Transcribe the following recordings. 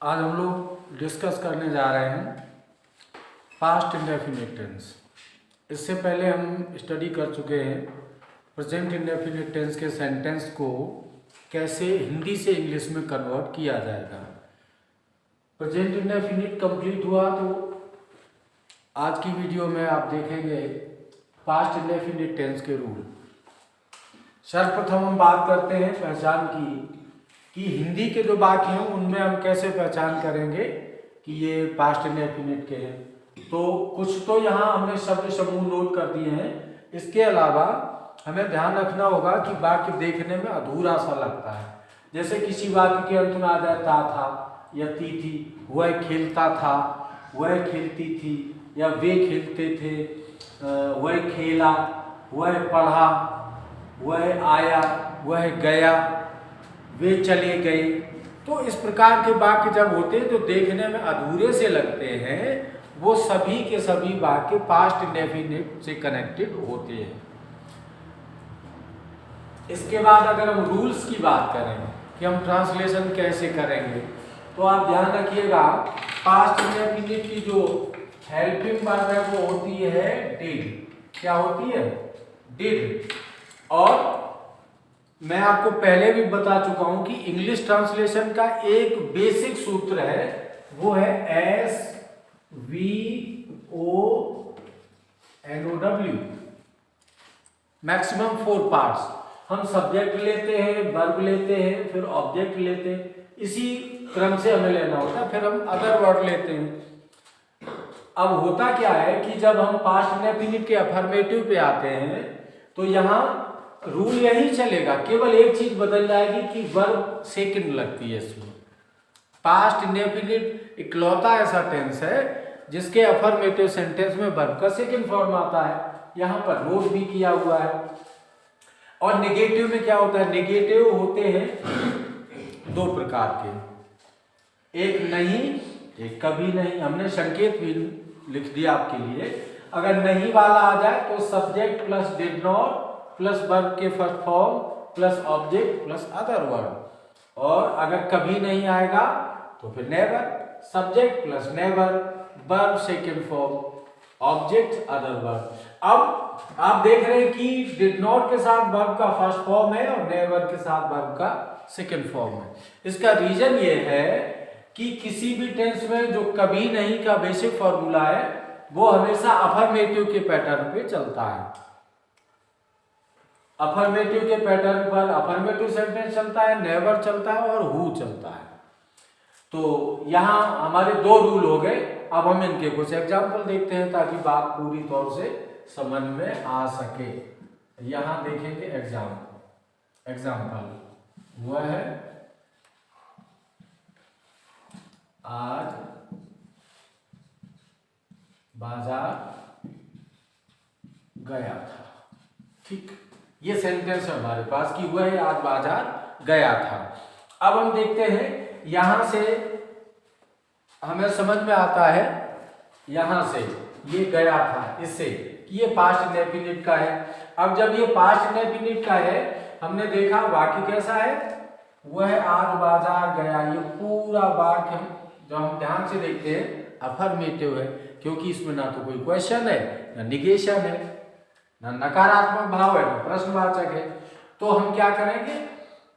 आज हम लोग डिस्कस करने जा रहे हैं पास्ट इंडेफिनिट टेंस। इससे पहले हम स्टडी कर चुके हैं प्रेजेंट इंडेफिनिट टेंस के सेंटेंस को कैसे हिंदी से इंग्लिश में कन्वर्ट किया जाएगा। प्रेजेंट इंडेफिनिट कंप्लीट हुआ तो आज की वीडियो में आप देखेंगे पास्ट इंडेफिनिट टेंस के रूल। सर्वप्रथम हम बात करते हैं पहचान की कि हिंदी के जो वाक्य हैं उनमें हम कैसे पहचान करेंगे कि ये पास्ट इंडेफिनिट के हैं। तो कुछ तो यहाँ हमने शब्द समूह नोट कर दिए हैं। इसके अलावा हमें ध्यान रखना होगा कि वाक्य देखने में अधूरा सा लगता है। जैसे किसी वाक्य के अंत में आ जाता था या थी, वह खेलता था, वह खेलती थी, या वे खेलते थे, वह खेला, वह पढ़ा, वह आया, वह गया, वे चले गए। तो इस प्रकार के वाक्य जब होते हैं तो देखने में अधूरे से लगते हैं, वो सभी के सभी वाक्य पास्ट इंडेफिनिट से कनेक्टेड होते हैं। इसके बाद अगर हम रूल्स की बात करें कि हम ट्रांसलेशन कैसे करेंगे, तो आप ध्यान रखिएगा पास्ट इंडेफिनिट की जो हेल्पिंग वर्ब है वो होती है डिड। क्या होती है? डिड। और मैं आपको पहले भी बता चुका हूं कि इंग्लिश ट्रांसलेशन का एक बेसिक सूत्र है, वो है SVONOW, मैक्सिमम 4 पार्ट्स। हम सब्जेक्ट लेते हैं, वर्ब लेते हैं, फिर ऑब्जेक्ट लेते हैं, इसी क्रम से हमें लेना होता है, फिर हम अदर वर्ड लेते हैं। अब होता क्या है कि जब हम पास्ट इंडेफिनिट के अफर्मेटिव पे आते हैं तो यहाँ रूल यही चलेगा, केवल एक चीज बदल जाएगी कि वर्ब सेकंड लगती है इसमें। पास्ट इंडेफिनिट इकलौता ऐसा टेंस है जिसके अफर्मेटिव सेंटेंस में वर्ब का सेकंड फॉर्म आता है। यहां पर नोट भी किया हुआ है। और नेगेटिव में क्या होता है? नेगेटिव होते हैं 2 प्रकार के, एक नहीं, एक कभी नहीं। हमने संकेत भी लिख दिया आपके लिए। अगर नहीं वाला आ जाए तो subject plus did not plus verb के first form plus object plus other word. और अगर कभी नहीं आएगा तो फिर never, subject plus never, verb second form, object other word. अब आप देख रहे हैं कि डिड नॉट के साथ वर्ब का फर्स्ट फॉर्म है और नेवर के साथ वर्ब का सेकंड फॉर्म है। इसका रीजन ये है कि किसी भी टेंस में जो कभी नहीं का बेसिक फॉर्मूला है वो हमेशा अफर्मेटिव के पैटर्न पे चलता है। अफर्मेटिव के पैटर्न पर अफर्मेटिव सेंटेंस चलता है, नेवर चलता है और हु चलता है। तो यहाँ हमारे 2 रूल हो गए। अब हम इनके कुछ एग्जाम्पल देखते हैं ताकि बात पूरी तौर से समझ में आ सके। यहाँ देखेंगे एग्जाम्पल हुआ है आज बाजार गया था। ठीक, ये सेंटेंस है हमारे पास कि हुआ है आज बाजार गया था। अब हम देखते हैं यहां से हमें समझ में आता है, यहां से ये गया था इससे कि ये पास्ट इंडेफिनिट का है। अब जब ये पास्ट इंडेफिनिट का है, हमने देखा वाक्य कैसा है, वह आज बाजार गया। ये पूरा वाक्य जो हम ध्यान से देखते हैं अफर्मेटिव है, क्योंकि इसमें ना तो कोई क्वेश्चन है, ना निगेशन है, ना नकारात्मक भाव है, ना प्रश्नवाचक है। तो हम क्या करेंगे?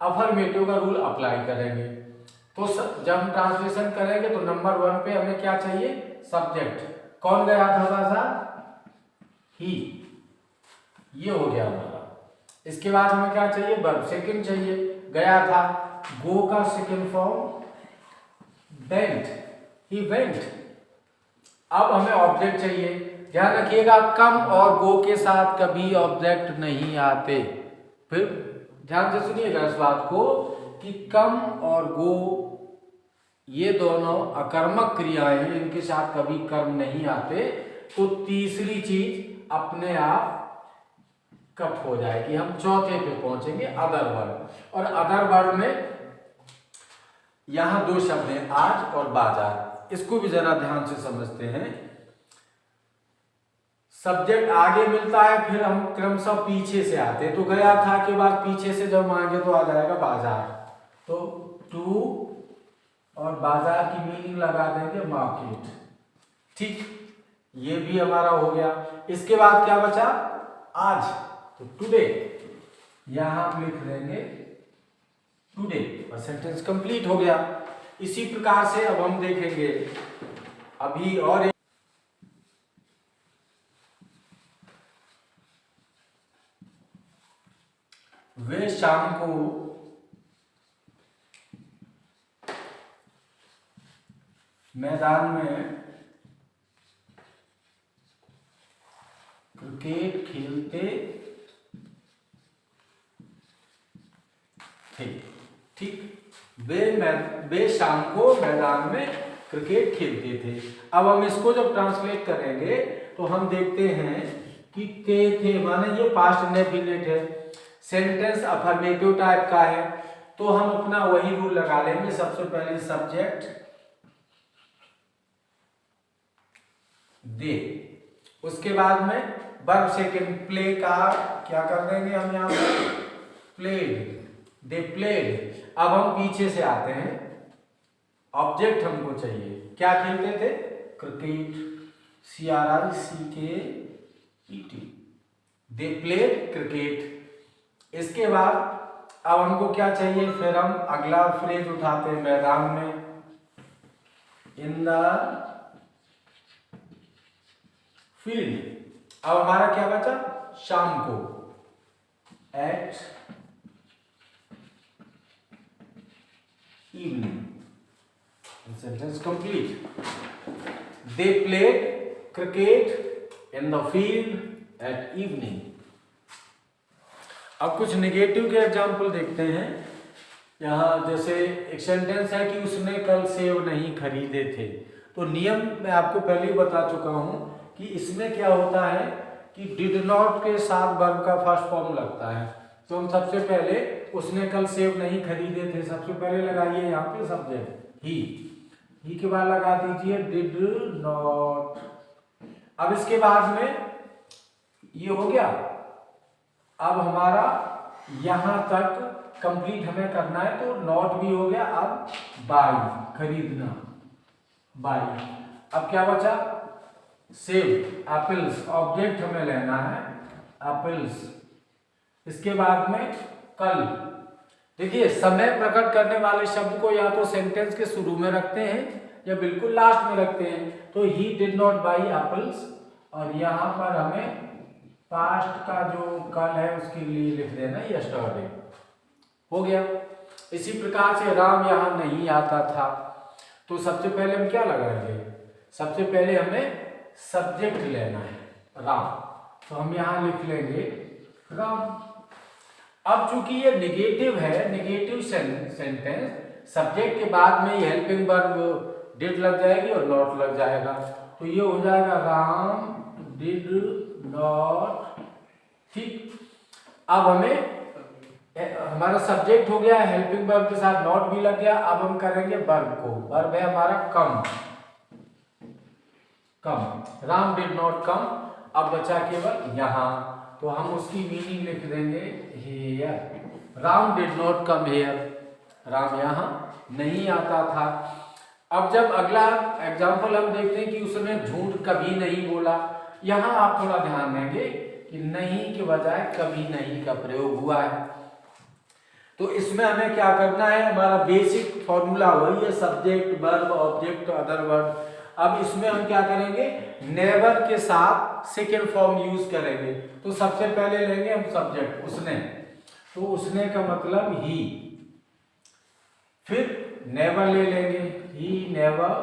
अफर्मेटिव का रूल अप्लाई करेंगे। तो जब हम ट्रांसलेशन करेंगे तो नंबर 1 पे हमें क्या चाहिए? सब्जेक्ट। कौन गया था बाजार? ही। ये हो गया हमारा। इसके बाद हमें क्या चाहिए? वर्ब सेकंड चाहिए। गया था, गो का second form went, he went. अब हमें ऑब्जेक्ट चाहिए। ध्यान रखिएगा कम और गो के साथ कभी ऑब्जेक्ट नहीं आते। फिर ध्यान से सुनिएगा इस बात को कि कम और गो ये दोनों अकर्मक क्रियाएं हैं, इनके साथ कभी कर्म नहीं आते। तो तीसरी चीज अपने आप कट हो जाएगी। हम चौथे पे पहुंचेंगे, अदर वर्ड। और अदर वर्ड में यहां 2 शब्द हैं, आज और बाजार। इसको भी जरा ध्यान से समझते हैं। सब्जेक्ट आगे मिलता है, फिर हम क्रमशः पीछे से आते हैं। तो गया था के बाद पीछे से जब आगे तो आ जाएगा बाजार। तो टू और बाजार की मीनिंग लगा देंगे मार्केट। ठीक, ये भी हमारा हो गया। इसके बाद क्या बचा, आज, तो टुडे, यहां आप लिख देंगे टुडे और सेंटेंस कंप्लीट हो गया। इसी प्रकार से अब हम देखेंगे अभी और एक, वे शाम को मैदान में क्रिकेट खेलते थे। ठीक, वे शाम को मैदान में क्रिकेट खेलते थे। अब हम इसको जब ट्रांसलेट करेंगे तो हम देखते हैं कि थे माने ये पास्ट इंडेफिनिट है, सेंटेंस अफर्मेटिव टाइप का है, तो हम अपना वही रूल लगा लेंगे। सबसे पहले सब्जेक्ट दे, उसके बाद में वर्ब सेकंड प्ले का क्या कर देंगे हम यहाँ पर, प्लेड, दे प्लेड। अब हम पीछे से आते हैं, ऑब्जेक्ट हमको चाहिए, क्या खेलते थे, क्रिकेट, CRICKET, दे प्लेड क्रिकेट। इसके बाद अब हमको क्या चाहिए, फिर हम अगला फ्रेज उठाते हैं, मैदान में, इन द फील्ड। अब हमारा क्या बचा, शाम को, at evening, sentence complete. They played cricket in the field at evening. अब कुछ नेगेटिव के एग्जाम्पल देखते हैं। यहाँ जैसे एक सेंटेंस है कि उसने कल सेब नहीं खरीदे थे, तो नियम मैं आपको पहले ही बता चुका हूं कि इसमें क्या होता है कि डिड नॉट के साथ वर्ब का फर्स्ट फॉर्म लगता है। तो हम सबसे पहले उसने कल सेब नहीं खरीदे थे, सबसे पहले लगाइए यहाँ पे सब्जेक्ट ही के बाद लगा दीजिए डिड नॉट। अब इसके बाद में ये हो गया। अब हमारा यहां तक कंप्लीट हमें करना है, तो नॉट भी हो गया। अब बाई, खरीदना, बाई। अब क्या बचा, सेब, एप्पल्स, ऑब्जेक्ट हमें लेना है एप्पल्स। इसके बाद में कल। देखिए, समय प्रकट करने वाले शब्द को या तो सेंटेंस के शुरू में रखते हैं या बिल्कुल लास्ट में रखते हैं। तो he did not by apples, और यहाँ पर हमें पास्ट का जो कल है उसके लिए लिख देना यस्टरडे, हो गया। इसी प्रकार से राम यहाँ नहीं आता था, तो सबसे पहले हम क्या लगाएंगे, सबसे पहले हमें सब्जेक्ट लेना है राम, तो हम यहाँ लिख लेंगे राम। अब चूंकि ये निगेटिव है, निगेटिव सेंटेंस, सब्जेक्ट के बाद में ये हेल्पिंग वर्ब डिड लग जाएगी और नॉट लग जाएगा, तो ये हो जाएगा राम डिड नॉट। ठीक, अब हमें हमारा सब्जेक्ट हो गया, हेल्पिंग वर्ब के साथ नॉट भी लग गया। अब हम करेंगे वर्ब को, वर्ब है हमारा कम, राम डिड नॉट कम। अब बचा केवल यहाँ, तो हम उसकी मीनिंग लिख देंगे here, Ram did not come here, Ram यहाँ नहीं आता था। अब जब अगला एग्जाम्पल हम देखते हैं कि उसने झूठ कभी नहीं बोला, यहाँ आप थोड़ा ध्यान देंगे कि नहीं के बजाय कभी नहीं का प्रयोग हुआ है। तो इसमें हमें क्या करना है, हमारा बेसिक फॉर्मूला वही है, subject verb object other verb. अब इसमें हम क्या करेंगे, नेवर के साथ सेकेंड फॉर्म यूज करेंगे। तो सबसे पहले लेंगे हम सब्जेक्ट उसने, तो उसने का मतलब ही, फिर नेवर ले लेंगे, ही नेवर,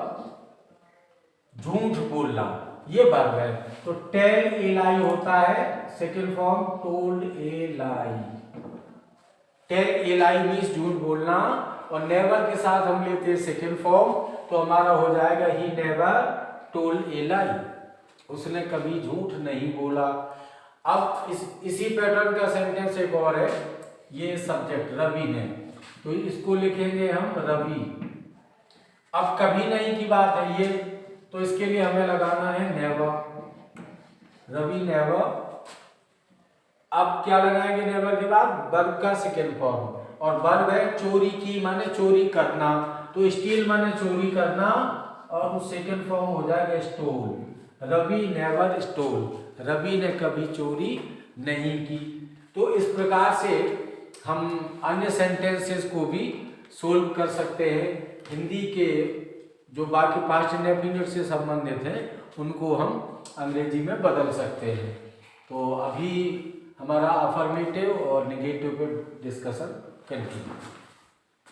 झूठ बोलना ये वर्ब है, तो टेल ए लाई होता है second form, told a lie. Tell a lie means झूठ बोलना, और नेवर के साथ हम लेते हैं सेकेंड फॉर्म, तो हमारा हो जाएगा ही नेवर टोल्ड ए लाई, उसने कभी झूठ नहीं बोला। अब इसी पैटर्न का सेंटेंस एक और है, ये सब्जेक्ट रवि ने, तो इसको लिखेंगे हम रवि। अब कभी नहीं की बात है ये, तो इसके लिए हमें लगाना है नेवर, रवि नेवर। अब क्या लगाएंगे नेवर के बाद, वर्ब का सेकेंड फॉर्म, और वर्ब है चोरी की, माने चोरी करना, तो स्टील माने चोरी करना और उस सेकंड फॉर्म हो जाएगा stole. Ravi never stole, Ravi ने कभी चोरी नहीं की। तो इस प्रकार से हम अन्य सेंटेंसेस को भी सोल्व कर सकते हैं। हिंदी के जो बाकी पास्ट इंडेफिनिट से संबंधित हैं उनको हम अंग्रेजी में बदल सकते हैं। तो अभी हमारा अफर्मेटिव और नेगेटिव पे डिस्कशन कंटिन्यू।